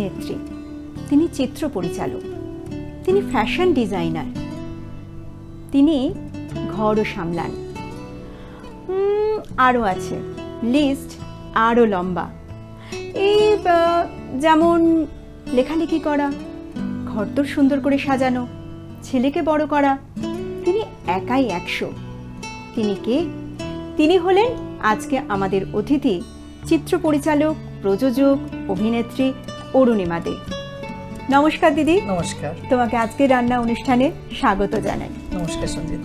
অভিনেত্রী, তিনি চিত্র পরিচালক, তিনি ফ্যাশন ডিজাইনার, তিনি ঘরও সামলান। আরও আছে, লিস্ট আরও লম্বা। এই যেমন লেখালেখি করা, ঘরদোর সুন্দর করে সাজানো, ছেলেকে বড় করা, তিনি একাই 100। তিনি কে? তিনি হলেন আজকে আমাদের অতিথি, চিত্র পরিচালক, প্রযোজক, অভিনেত্রী অরুণিমা দে। নমস্কার দিদি। নমস্কার। তোমাকে আজকে রান্না অনুষ্ঠানে স্বাগত জানাই। নমস্কার সঞ্জিত।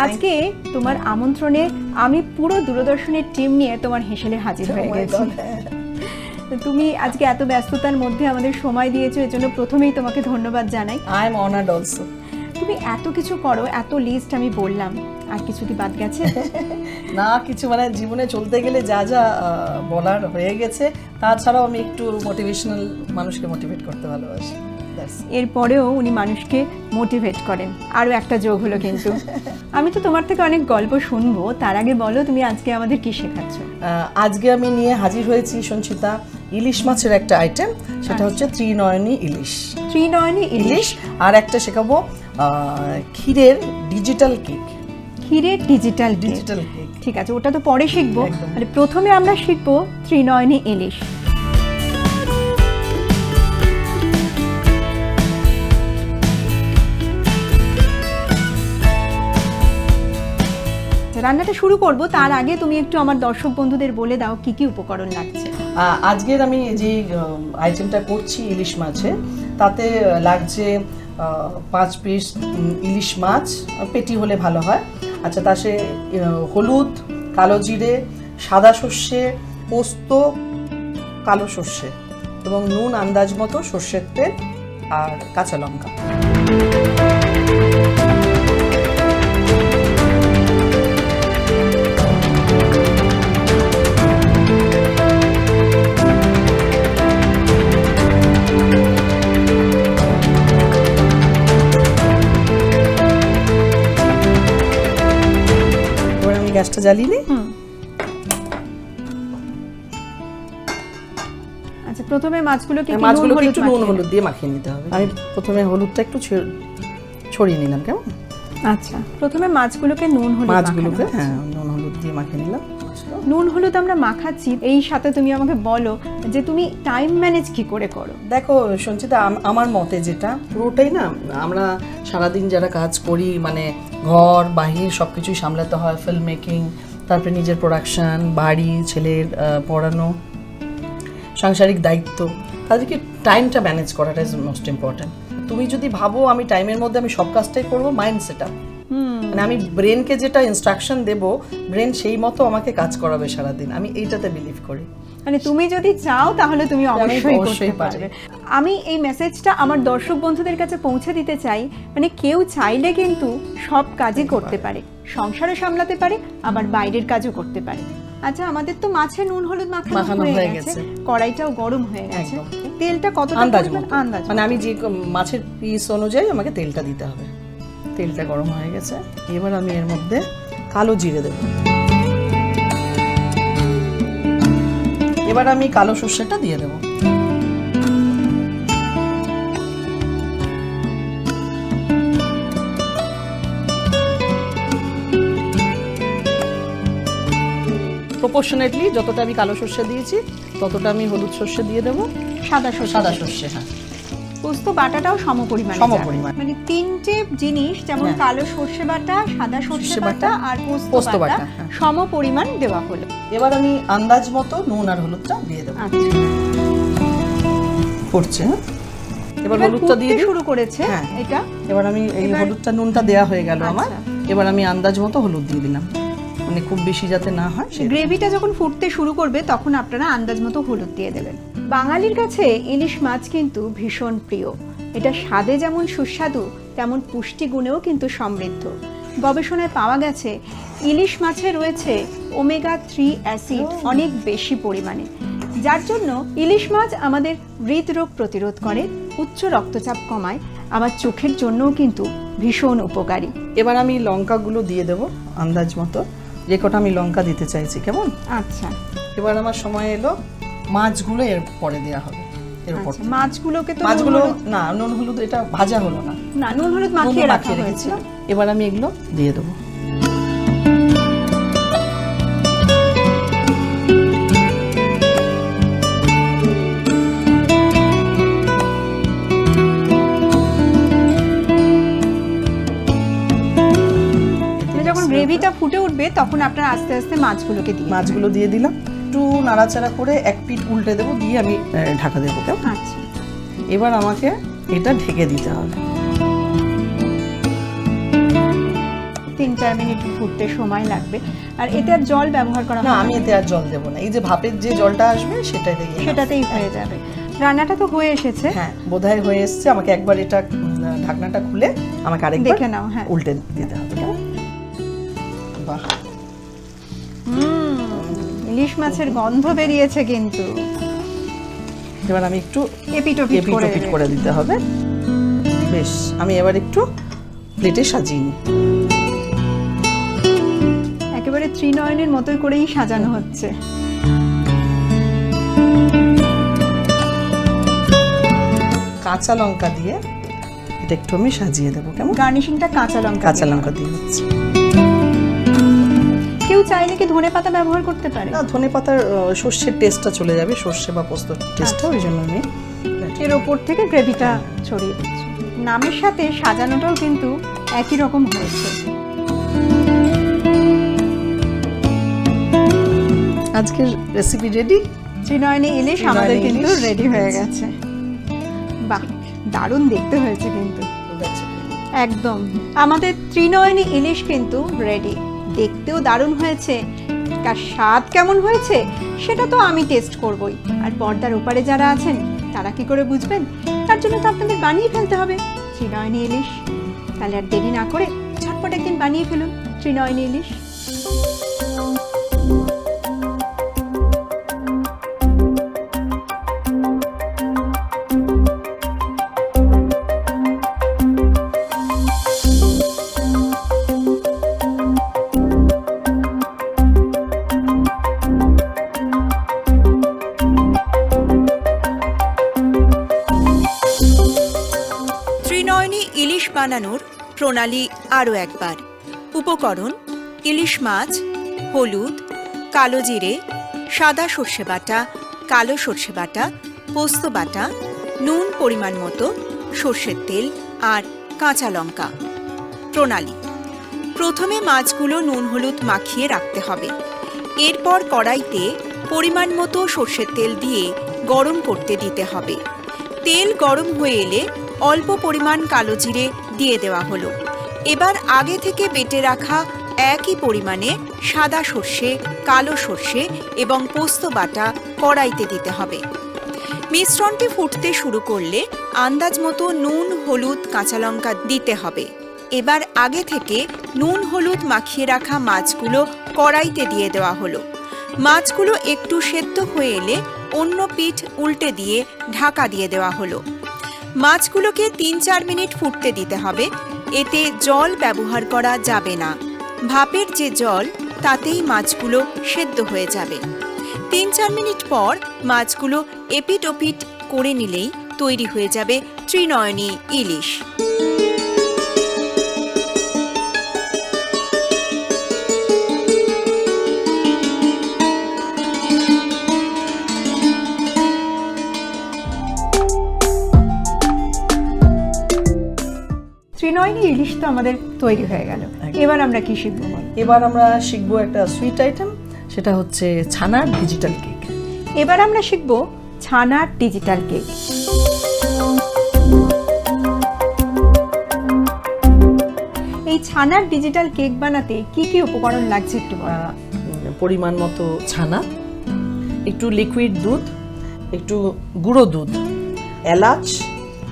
আজকে তোমার আমন্ত্রণে আমি পুরো দূরদর্শনের টিম নিয়ে তোমার হেসেলে হাজির হয়ে গেছি। তুমি আজকে এত ব্যস্ততার মধ্যে আমাদের সময় দিয়েছো, এর জন্য প্রথমেই তোমাকে ধন্যবাদ জানাই। I am honoured also. তুমি এত কিছু করো, এত লিস্ট আমি বললাম, আর কিছু কি বাদ গেছে? না, কিছু মানে জীবনে চলতে গেলে যা যা বলার হয়ে গেছে। তাছাড়াও আমি একটু মোটিভেশনাল, মানুষকে মোটিভেট করতে ভালোবাসি। এরপরেও উনি মানুষকে মোটিভেট করেন। আরও একটা যোগ হলো কিন্তু। আমি তো তোমার থেকে অনেক গল্প শুনবো, তার আগে বলো তুমি আজকে আমাদের কি শেখাচ্ছ? আজকে আমি নিয়ে হাজির হয়েছি সঞ্চিতা ইলিশ মাছের একটা আইটেম, সেটা হচ্ছে ত্রিনয়নী ইলিশ। ত্রিনয়নী ইলিশ। আর একটা শেখাবো ক্ষীরের ডিজিটাল কেক। ক্ষীরের ডিজিটাল কেক, ঠিক আছে, ওটা তো পরে শিখবো। মানে প্রথমে আমরা শিখবো ত্রিনয়নী ইলিশ। রান্নাটা শুরু করব, তার আগে তুমি একটু আমার দর্শক বন্ধুদের বলে দাও কি কি উপকরণ লাগছে। আজকের আমি যে আইটেমটা করছি ইলিশ মাছে, তাতে লাগছে 5 পিস ইলিশ মাছ, পেটি হলে ভালো হয়। আচ্ছা, তার সে হলুদ, কালো জিরে, সাদা সর্ষে, পোস্ত, কালো সর্ষে এবং নুন আন্দাজ মতো, সর্ষের তেল আর কাঁচা লঙ্কা। গ্যাসটা জ্বালিয়ে নিই। আচ্ছা, প্রথমে মাছগুলোকে একটু নুন হলুদ দিয়ে মাখিয়ে নিতে হবে। আমি প্রথমে হলুদটা একটু ছড়িয়ে নিলাম, কেমন? আচ্ছা, প্রথমে মাছগুলোকে নুন হলুদ দিয়ে মাখিয়ে নিলাম। নুন হলুদ আমরা মাখাচ্ছি, এই সাথে তুমি আমাকে বলো যে তুমি টাইম ম্যানেজ কি করে করো? দেখো সঞ্চিতা, আমার মতে যেটা পুরোটাই না, আমরা সারাদিন যারা কাজ করি, মানে ঘর বাহির সব কিছুই সামলাতে হয়, ফিল্ম মেকিং, তারপরে নিজের প্রোডাকশন, বাড়ি, ছেলের পড়ানো, সাংসারিক দায়িত্ব, তাদেরকে টাইমটা ম্যানেজ করাটা ইজ মোস্ট ইম্পর্টেন্ট। তুমি যদি ভাবো আমি টাইমের মধ্যে আমি সব কাজটাই করবো, মাইন্ড সেট আপ, মানে আমি ব্রেনকে যেটা ইনস্ট্রাকশন দেব, ব্রেন সেই মতো আমাকে কাজ করাবে সারাদিন। আমি এইটাতে বিলিভ করি। মানে তুমি যদি চাও তাহলে তুমি অবশ্যই করতে পারবে। আমি এই মেসেজটা আমার দর্শক বন্ধুদের কাছে পৌঁছে দিতে চাই, মানে কেউ চাইলে কিন্তু সব কাজই করতে পারে, সংসারও সামলাতে পারে, আবার বাইরের কাজও করতে পারে। আচ্ছা, আমাদের তো মাছে নুন হলুদ মাখানো হয়ে গেছে, কড়াইটাও গরম হয়ে গেছে। তেলটা কতটা আন্দাজ, মানে আমি যে মাছের পিস অনুযায়ী আমাকে তেলটা দিতে হবে। তেলটা গরম হয়ে গেছে, এবার আমি এর মধ্যে কালো জিরে দেব। এবার আমি কালো সর্ষেটা দিয়ে দেব। প্রপোর্শনেটলি যতটা আমি কালো সর্ষে দিয়েছি ততটা আমি হলুদ সর্ষে দিয়ে দেবো। সাদা সর্ষে, হ্যাঁ। পোস্ত বাটাটাও সমপরিমাণ, মানে তিনটে জিনিস, যেমন কালো সর্ষে বাটা, সাদা সর্ষে বাটা আর পোস্ত বাটা সমপরিমাণ দেওয়া হলো। এবার আমি আন্দাজ মতো নুন আর হলুদটা দিয়ে দেবো। করছে, এবার হলুদটা দিয়ে শুরু করেছে এটা। এবার আমি এই হলুদটা, নুনটা দেওয়া হয়ে গেল আমার। এবার আমি আন্দাজ মতো হলুদ দিয়ে দিলাম, মানে খুব বেশি যাতে না হয়। গ্রেভিটা যখন ফুটতে শুরু করবে তখন আপনারা আন্দাজ মতো হলুদ দিয়ে দেবেন। বাঙালির কাছে ইলিশ মাছ কিন্তু ভীষণ প্রিয়। এটা স্বাদে যেমন সুস্বাদু, তেমন পুষ্টিগুণেও কিন্তু সমৃদ্ধ। গবেষণায় পাওয়া গেছে ইলিশ মাছে রয়েছে ওমেগা 3 অ্যাসিড অনেক বেশি পরিমাণে, যার জন্য ইলিশ মাছ আমাদের হৃদরোগ প্রতিরোধ করে, উচ্চ রক্তচাপ কমায়, আবার চোখের জন্যও কিন্তু ভীষণ উপকারী। এবার আমি লঙ্কাগুলো দিয়ে দেবো আন্দাজ মতো, যে কটা আমি লঙ্কা দিতে চাইছি, কেমন? আচ্ছা, এবার আমার সময় এলো, মাছগুলো এর পরে দেওয়া হবে। এর উপর আচ্ছা, মাছগুলোকে তো মাছগুলো না নুন হলুদ এটা ভাজা হলো না, না নুন হলুদ মাখিয়ে রাখা হয়েছে। রেখেছিলাম। এবার আমি এগুলো দিয়ে দেবো। যখন গ্রেভিটা ফুটে উঠবে তখন আপনারা আস্তে আস্তে মাছগুলোকে দিয়ে মাছগুলো দিয়ে দিলাম, একটু নাড়াচাড়া করে এক পিঠ উল্টে দেবো, দিয়ে আমি ঢাকা দেবো। কেমন? আচ্ছা, এবার আমাকে এটা ঢেকে দিতে হবে। 3-4 মিনিট ফুটতে সময় লাগবে। আর এতে আর জল ব্যবহার করা না, হবে আমি এতে আর জল দেবো না, এই যে ভাপের যে জলটা আসবে সেটাই দিয়ে সেটাতেই হয়ে যাবে। রান্নাটা তো হয়ে এসেছে, হ্যাঁ বোধহয় হয়ে এসছে। আমাকে একবার এটা ঢাকনাটা খুলে আমাকে আরেকবার দেখে নাও। হ্যাঁ, উল্টে দিতে হবে। কেমন? বাহ, ইলিশ মাছের গন্ধ বেরিয়েছে কিন্তু। এবার আমি একটু এপিটোপিট করে এপিটোপিট করে দিতে হবে। বেশ, আমি এবার একটু প্লেটে সাজিয়ে নিই। একেবারে ত্রিনয়নের মতোই করেই সাজানো হচ্ছে। কাঁচা লঙ্কা দিয়ে এটা একটু আমি সাজিয়ে দেবো। কেমন? গার্নিশিংটা কাঁচা লঙ্কা কাঁচা দিয়ে। লঙ্কা দিয়ে হচ্ছে। কেউ চাইলে কি ধনেপাতা ব্যবহার করতে পারে? না, ধনেপাতার সর্ষের টেস্টটা চলে যাবে, সর্ষে বা পোস্তর টেস্টটা, ওই জন্য আমি এর ওপর থেকে গ্রেভিটা ছড়িয়ে দিচ্ছি। নামের সাথে সাজানোটাও কিন্তু একই রকম হয়েছে। আজকের রেসিপি রেডি। ত্রিনয়নী ইলিশ ত্রিনয়নী আমাদের কিন্তু ইলিশ রেডি হয়ে গেছে। বাহ, দারুণ দেখতে হয়েছে কিন্তু। একদম আমাদের ত্রিনয়নী ইলিশ কিন্তু রেডি। দেখতেও দারুণ হয়েছে, তার স্বাদ কেমন হয়েছে সেটা তো আমি টেস্ট করবই। আর পর্দার ওপারে যারা আছেন তারা কি করে বুঝবেন? তার জন্য তো আপনাদের বানিয়ে ফেলতে হবে ত্রিনয়নী ইলিশ। তাহলে আর দেরি না করে ঝটপট একদিন বানিয়ে ফেলুন ত্রিনয়নী ইলিশ। ত্রিনয়নী ইলিশ বানানোর প্রণালী আরও একবার। উপকরণ: ইলিশ মাছ, হলুদ, কালো জিরে, সাদা সর্ষে বাটা, কালো সর্ষে বাটা, পোস্ত বাটা, নুন পরিমাণ মতো, সর্ষের তেল আর কাঁচা লঙ্কা। প্রণালী: প্রথমে মাছগুলো নুন হলুদ মাখিয়ে রাখতে হবে। এরপর কড়াইতে পরিমাণ মতো সর্ষের তেল দিয়ে গরম করতে দিতে হবে। তেল গরম হয়ে এলে অল্প পরিমাণ কালো জিরে দিয়ে দেওয়া হলো। এবার আগে থেকে বেটে রাখা একই পরিমাণে সাদা সর্ষে, কালো সর্ষে এবং পোস্ত বাটা কড়াইতে দিতে হবে। মিশ্রণটি ফুটতে শুরু করলে আন্দাজ মতো নুন, হলুদ, কাঁচা লঙ্কা দিতে হবে। এবার আগে থেকে নুন হলুদ মাখিয়ে রাখা মাছগুলো কড়াইতে দিয়ে দেওয়া হলো। মাছগুলো একটু সেদ্ধ হয়ে এলে অন্য পিঠ উল্টে দিয়ে ঢাকা দিয়ে দেওয়া হলো। মাছগুলোকে 3-4 মিনিট ফুটতে দিতে হবে। এতে জল ব্যবহার করা যাবে না। ভাপের যে জল তাতেই মাছগুলো সেদ্ধ হয়ে যাবে। 3-4 মিনিট পর মাছগুলো এপিট ওপিট করে নিলেই তৈরি হয়ে যাবে ত্রিনয়নী ইলিশ। ত্রিনয়নী ইলিশ তো আমাদের তৈরি হয়ে গেল। এবার আমরা কি শিখবো বলো? এবার আমরা শিখবো একটা সুইট আইটেম, সেটা হচ্ছে ছানার ডিজিটাল কেক। এবার আমরা শিখবো ছানার ডিজিটাল কেক। এই ছানার ডিজিটাল কেক বানাতে কি কি উপকরণ লাগছে একটু বলো। পরিমাণ মতো ছানা, একটু লিকুইড দুধ, একটু গুঁড়ো দুধ, এলাচ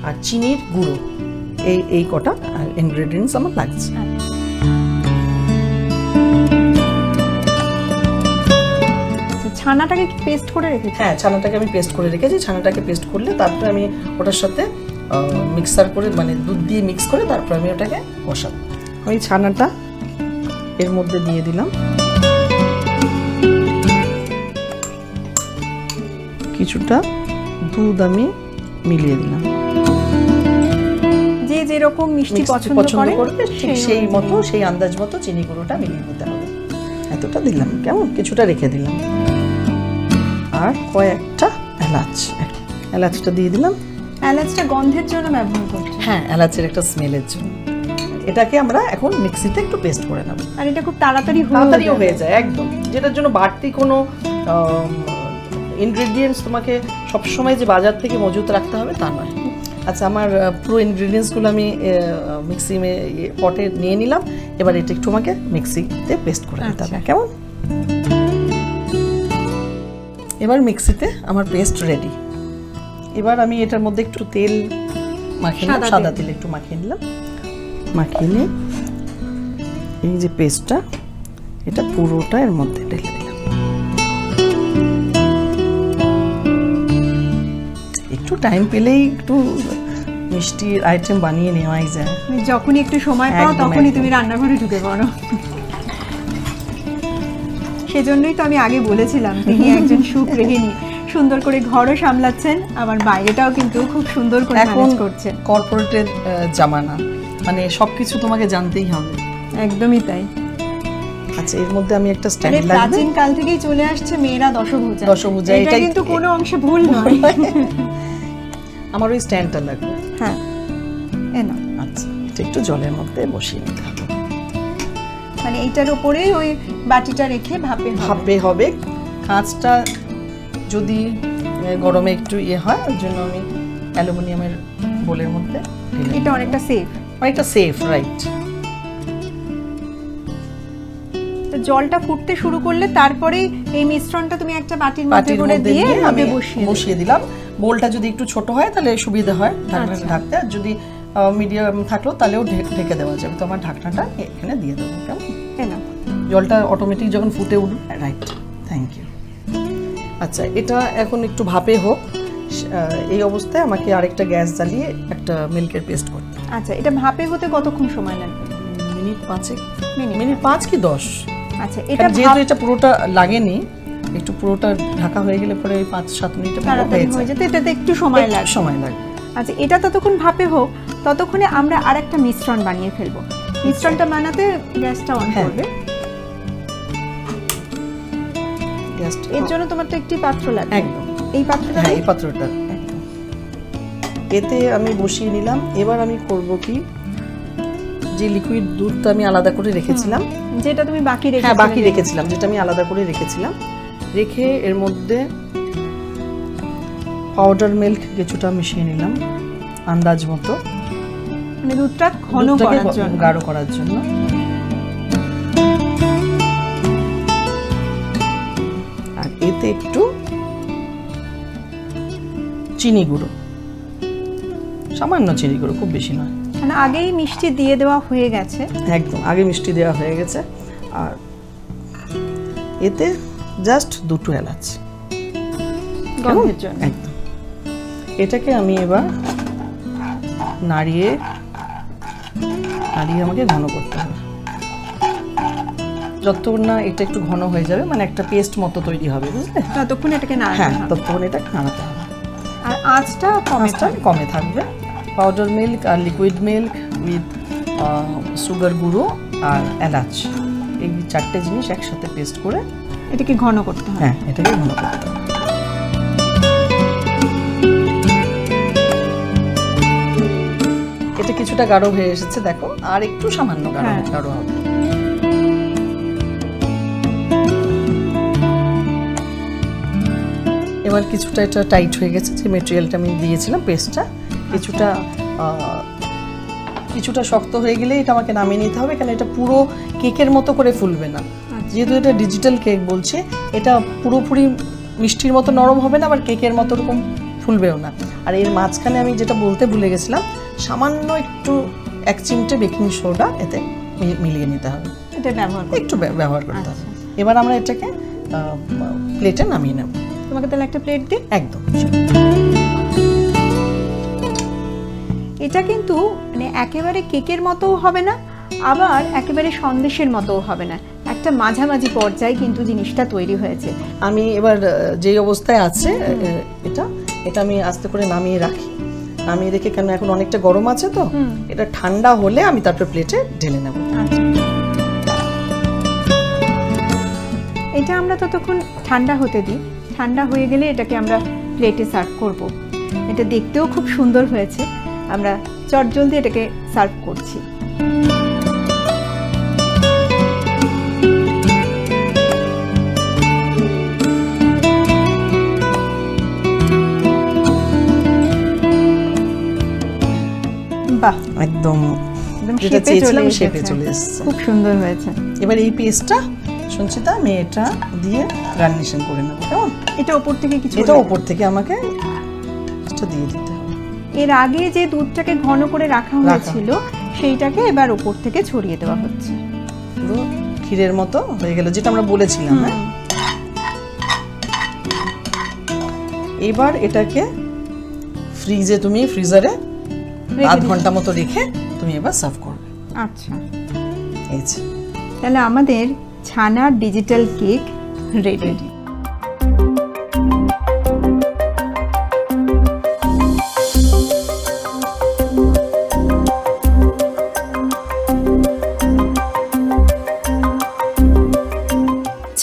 আর চিনির গুঁড়ো, এই কটা ইনগ্রেডিয়েন্টস আমার লাগছে। ছানাটাকে কি পেস্ট করে রেখেছি? হ্যাঁ, ছানাটাকে আমি পেস্ট করে রেখেছি। ছানাটাকে পেস্ট করলে তারপরে আমি ওটার সাথে মিক্সার করে, মানে দুধ দিয়ে মিক্স করে তারপর আমি ওটাকে বসাবো। ওই ছানাটা এর মধ্যে দিয়ে দিলাম, কিছুটা দুধ আমি মিলিয়ে দিলাম। যে যেরকম মিষ্টি পছন্দ করবে ঠিক সেই মতো, সেই আন্দাজ মতো চিনি গুঁড়োটা মিলিয়ে নিতে হবে। এতটা দিলাম, কেমন কিছুটা রেখে দিলাম। আর কয়েকটা এলাচটা দিয়ে দিলাম। এলাচটা গন্ধের জন্য ব্যবহার করছি। হ্যাঁ, এলাচের একটা স্মেলের জন্য। এটাকে আমরা এখন মিক্সিতে একটু পেস্ট করে নেব। আর এটা খুব তাড়াতাড়ি হয়ে যায় একদম, যেটার জন্য বাড়তি কোনো ইনগ্রেডিয়েন্টস তোমাকে সবসময় যে বাজার থেকে মজুত রাখতে হবে তা নয়। আচ্ছা, আমার পুরো ইনগ্রেডিয়েন্টসগুলো আমি মিক্সি পটে নিয়ে নিলাম। এবার এটা একটু আমাকে মিক্সিতে পেস্ট করে নিতে হবে, কেমন? এবার মিক্সিতে আমার পেস্ট রেডি। এবার আমি এটার মধ্যে একটু তেল মাখিয়ে নিলাম, সাদা তেল একটু মাখিয়ে নিলাম। মাখিয়ে নিয়ে এই যে পেস্টটা, এটা পুরোটা এর মধ্যে ঢেলে দিলাম। একটু টাইম পেলেই একটু মিষ্টির আইটেম বানিয়ে নেওয়াই যায়। যখনই একটু সময় পাও তখনই তুমি রান্নাঘরে ঢুকে পড়ো। সেজন্যই তো আমি আগে বলেছিলাম তিনি একজন সুগৃহিণী, সুন্দর করে ঘরও সামলাচ্ছেন, আবার বাইরেটাও কিন্তু খুব সুন্দর করে ম্যানেজ করছেন। কর্পোরেটের জামানা, মানে সবকিছু তোমাকে জানতেই হবে। একদমই তাই। আচ্ছা, এর মধ্যে আমি একটা স্ট্যান্ড লাগবে। প্রাচীন কাল থেকেই চলে আসছে মেয়েরা দশভুজা, এটা কিন্তু কোনো অংশে ভুল নয়। আমার ওই স্ট্যান্ডটা লাগবে। হ্যাঁ, এনো। আচ্ছা, এটা একটু জলের মধ্যে বসিয়ে নিতে হবে। মানে এইটার উপরেই ওই বাটিটা রেখে ভাপে হবে। কাঁচটা যদি গরমে একটু হয়, ওই জন্য আমি অ্যালুমিনিয়ামের বোলের মধ্যে এটা অনেকটা সেফ, রাইট। তো জলটা ফুটতে শুরু করলে তারপরে এই মিশ্রণটা তুমি একটা বাটির মধ্যে করে দিয়ে আমি বসিয়ে দিলাম। বোলটা যদি একটু ছোট হয় তাহলে সুবিধা হয় ঢাকতে, আর যদি মিডিয়াম থাকলেও তাহলেও ঢেকে দেওয়া যাবে। তো আমার ঢাকনাটা এখানে দিয়ে দেবো, কেমন? জলটা অটোমেটিক যখন ফুটে উঠবে, রাইট, থ্যাংক ইউ। আচ্ছা, এটা এখন একটু ভাপে হোক। এই অবস্থায় আমাকে আরেকটা গ্যাস জ্বালিয়ে একটা মিল্কের পেস্ট করতে। আচ্ছা, এটা ভাপে হতে কতক্ষণ সময় লাগবে? মিনিট 5 কি 10। আচ্ছা, এটা যেহেতু এটা পুরোটা লাগেনি, একটু পুরোটা ঢাকা হয়ে গেলে পরে 5-7 মিনিটে হয়ে যেতে এটাতে একটু সময় লাগবে। আচ্ছা, এটা ততক্ষণ ভাপে হোক, ততক্ষণে আমরা আরেকটা মিশ্রণ বানিয়ে ফেলবো। মিশ্রণটা বানাতে গ্যাসটা অন করবে। এর জন্য তোমার তো একটি পাত্র লাগবে। একদম, এই পাত্রটা। হ্যাঁ, এই পাত্রটা একদম। এতে আমি বসিয়ে নিলাম। এবার আমি করব কি, যে লিকুইড দুধটা আমি আলাদা করে রেখেছিলাম, যেটা তুমি বাকি রেখেছিলাম, যেটা আমি আলাদা করে রেখেছিলাম, রেখে এর মধ্যে পাউডার মিল্ক কিছুটা মিশিয়ে নিলাম আন্দাজ মতো, মানে দুধটা ঘন করার জন্য, গাঢ় করার জন্য। আর এতে একটু চিনি গুঁড়ো, সামান্য চিনি গুঁড়ো, খুব বেশি নয়। মানে আগেই মিষ্টি দিয়ে দেওয়া হয়ে গেছে। একদম, আগে মিষ্টি দেওয়া হয়ে গেছে। আর এতে জাস্ট 2টো এলাচ গন্ধের জন্য। একদম। এটাকে আমি এবার নাড়িয়ে আমাকে ঘন করতে হবে। যতক্ষণ না এটা একটু ঘন হয়ে যাবে, মানে একটা পেস্ট মতো তৈরি হবে, বুঝলে? ততক্ষণ এটাকে ততক্ষণ এটা নাড়াতে হবে। আর আঁচটা কমে থাকবে। পাউডার মিল্ক আর লিকুইড মিল্ক উইথ সুগার গুঁড়ো আর এলাচ, এই 4টে জিনিস একসাথে পেস্ট করে এটাকে ঘন করতে হবে। হ্যাঁ, এটাকে ঘন করতে হবে। এটা কিছুটা গাঢ় হয়ে এসেছে, দেখো, আর একটু সামান্য গাঢ় হবে। এবার কিছুটা এটা টাইট হয়ে গেছে, যে মেটেরিয়ালটা আমি দিয়েছিলাম পেস্টটা, কিছুটা শক্ত হয়ে গেলে এটা আমাকে নামিয়ে নিতে হবে। কারণ এটা পুরো কেকের মতো করে ফুলবে না, যেহেতু এটা ডিজিটাল কেক বলছে, এটা পুরোপুরি মিষ্টির মতো নরম হবে না, আবার কেকের মতো এরকম ফুলবেও না। আর এর মাঝখানে আমি যেটা বলতে ভুলে গেছিলাম, সামান্য একটু 1 চিমটে বেকিং সোডা এতে মিলিয়ে নিতে হবে, এটা একটু ব্যবহার করতে হবে। এবার আমরা এটাকে প্লেটে নামিয়ে নেব। তোমাকে তাহলে একটা প্লেট দিই। একদম। এটা কিন্তু মানে একেবারে কেকের মতো হবে না, আবার একেবারে সন্দেশের মতো হবে না, একটা মাঝামাঝি পর্যায়ে কিন্তু জিনিসটা তৈরি হয়েছে। আমি এবার যে অবস্থায় আছে এটা এটা আমি আস্তে করে নামিয়ে রাখি, নামিয়ে রেখে, কেন এখন অনেকটা গরম আছে তো, এটা ঠান্ডা হলে আমি তারপরে প্লেটে ঢেলে নেব। আচ্ছা, এটা আমরা ততক্ষণ ঠান্ডা হতে দিই। ঠান্ডা হয়ে গেলে এটাকে আমরা প্লেটে সার্ভ করব। এটা দেখতেও খুব সুন্দর হয়েছে, আমরা চটজলদি এটাকে সার্ভ করছি। বাহ, একদম একদম যেটা শেপে চলে চেয়েছিলাম এসেছে। শেপে চলে এসেছে। খুব সুন্দর হয়েছে। এবার এই পেস্টটা সঞ্চিতা আমি এটা দিয়ে গার্নিশিং করে নেবো, কেমন? এটা ওপর থেকে কিছু এটা দেবে? ওপর থেকে আমাকে এটা দিয়ে দিতে হবে। এর আগে যে দুধটাকে ঘন করে রাখা হয়েছিল সেইটাকে এবার ওপর থেকে ছড়িয়ে দেওয়া হচ্ছে। পুরো ক্ষীরের মতো হয়ে গেল, যেটা আমরা বলেছিলাম। হ্যাঁ, এবার এটাকে ফ্রিজে, তুমি ফ্রিজারে আধ ঘন্টা মতো রেখে তুমি এবার সার্ভ করবে। আচ্ছা, এই যে তাহলে আমাদের ছানার ডিজিটাল কেক রেডি।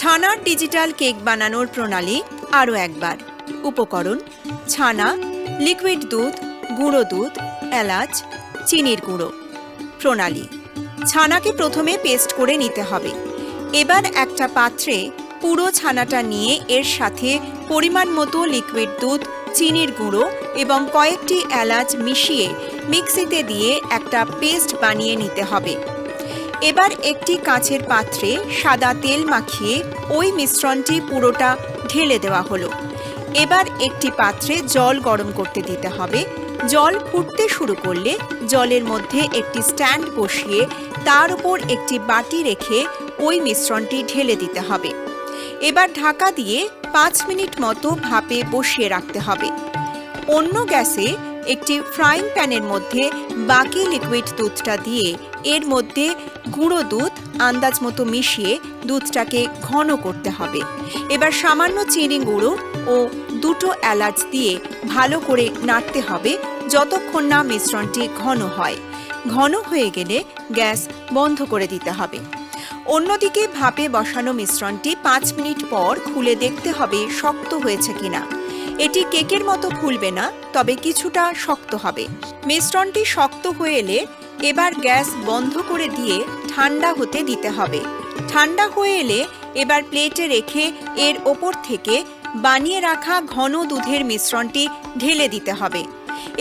ছানার ডিজিটাল কেক বানানোর প্রণালী আরও একবার। উপকরণ: ছানা, লিকুইড দুধ, গুঁড়ো দুধ, এলাচ, চিনির গুঁড়ো। প্রণালী: ছানাকে প্রথমে পেস্ট করে নিতে হবে। এবার একটা পাত্রে পুরো ছানাটা নিয়ে এর সাথে পরিমাণ মতো লিকুইড দুধ, চিনির গুঁড়ো এবং কয়েকটি এলাচ মিশিয়ে মিক্সিতে দিয়ে একটা পেস্ট বানিয়ে নিতে হবে। এবার একটি কাঁচের পাত্রে সাদা তেল মাখিয়ে ওই মিশ্রণটি পুরোটা ঢেলে দেওয়া হলো। এবার একটি পাত্রে জল গরম করতে দিতে হবে। জল ফুটতে শুরু করলে জলের মধ্যে একটি স্ট্যান্ড বসিয়ে তার উপর একটি বাটি রেখে ওই মিশ্রণটি ঢেলে দিতে হবে। এবার ঢাকা দিয়ে 5 মিনিট মতো ভাপে বসিয়ে রাখতে হবে। অন্য গ্যাসে একটি ফ্রাইং প্যানের মধ্যে বাকি লিকুইড দুধটা দিয়ে এর মধ্যে গুঁড়ো দুধ আন্দাজ মতো মিশিয়ে দুধটাকে ঘন করতে হবে। এবার সামান্য চিনি গুঁড়ো ও 2টো এলাচ দিয়ে ভালো করে নাড়তে হবে যতক্ষণ না মিশ্রণটি ঘন হয়। ঘন হয়ে গেলে গ্যাস বন্ধ করে দিতে হবে। অন্যদিকে ভাপে বসানো মিশ্রণটি 5 মিনিট পর খুলে দেখতে হবে শক্ত হয়েছে কিনা। এটি কেকের মতো ফুলবে না, তবে কিছুটা শক্ত হবে। মিশ্রণটি শক্ত হয়ে এলে এবার গ্যাস বন্ধ করে দিয়ে ঠান্ডা হতে দিতে হবে। ঠান্ডা হয়ে এলে এবার প্লেটে রেখে এর ওপর থেকে বানিয়ে রাখা ঘন দুধের মিশ্রণটি ঢেলে দিতে হবে।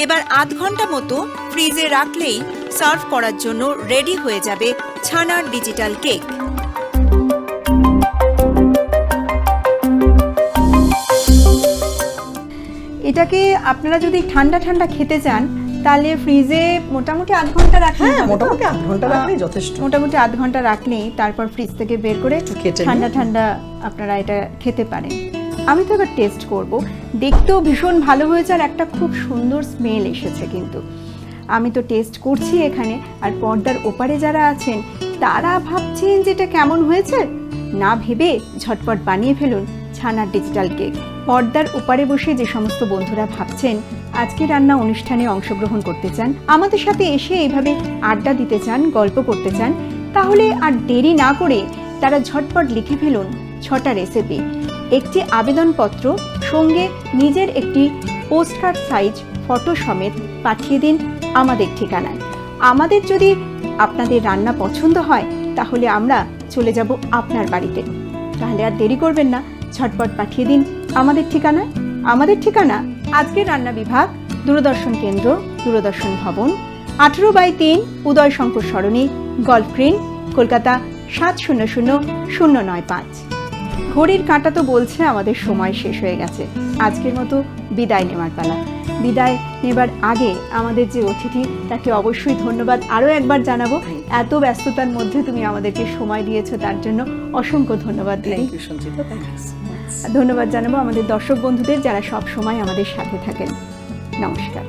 এবার আধ ঘন্টা মতো ফ্রিজে রাখলেই সার্ভ করার জন্য রেডি হয়ে যাবে ছানার ডিজিটাল কেক। এটাকে আপনারা যদি ঠান্ডা ঠান্ডা খেতে চান তাহলে ফ্রিজে মোটামুটি আধ ঘন্টা রাখলে হ্যাঁ, মোটামুটি আধ ঘন্টা রাখলেই যথেষ্ট। মোটামুটি আধ ঘন্টা রাখলেই তারপর ফ্রিজ থেকে বের করে কেটে ঠান্ডা ঠান্ডা আপনারা এটা খেতে পারেন। আমি তো এবার টেস্ট করব। দেখতেও ভীষণ ভালো হয়েছে আর একটা খুব সুন্দর স্মেল এসেছে। কিন্তু আমি তো টেস্ট করছি এখানে, আর পর্দার ওপারে যারা আছেন তারা ভাবছেন যে এটা কেমন হয়েছে। না ভেবে ঝটপট বানিয়ে ফেলুন ছানার ডিজিটাল কেক। পর্দার ওপারে বসে যে সমস্ত বন্ধুরা ভাবছেন আজকে রান্না অনুষ্ঠানে অংশগ্রহণ করতে চান, আমাদের সাথে এসে এইভাবে আড্ডা দিতে চান, গল্প করতে চান, তাহলে আর দেরি না করে তারা ঝটপট লিখে ফেলুন 6টা রেসিপি, একটি আবেদনপত্র, সঙ্গে নিজের একটি পোস্টকার্ড সাইজ ফটো সমেত পাঠিয়ে দিন আমাদের ঠিকানায়। আমাদের যদি আপনাদের রান্না পছন্দ হয় তাহলে আমরা চলে যাব আপনার বাড়িতে। তাহলে আর দেরি করবেন না, ঝটপট পাঠিয়ে দিন আমাদের ঠিকানায়। আমাদের ঠিকানা আজকের রান্না বিভাগ, দূরদর্শন কেন্দ্র, দূরদর্শন ভবন, 18/3 উদয় শঙ্কর সরণি, গল্ফ গ্রিন, কলকাতা 700095। ঘড়ির কাঁটা তো বলছে আমাদের সময় শেষ হয়ে গেছে। আজকের মতো বিদায় নেওয়ার পালা। বিদায় নেবার আগে আমাদের যে অতিথি তাকে অবশ্যই ধন্যবাদ আরও একবার জানাবো। এত ব্যস্ততার মধ্যে তুমি আমাদেরকে সময় দিয়েছো, তার জন্য অসংখ্য ধন্যবাদ দিদি। Thank you Sanchita, thank you so much. ধন্যবাদ জানাবো আমাদের দর্শক বন্ধুদের যারা সব সময় আমাদের সাথে থাকেন। নমস্কার।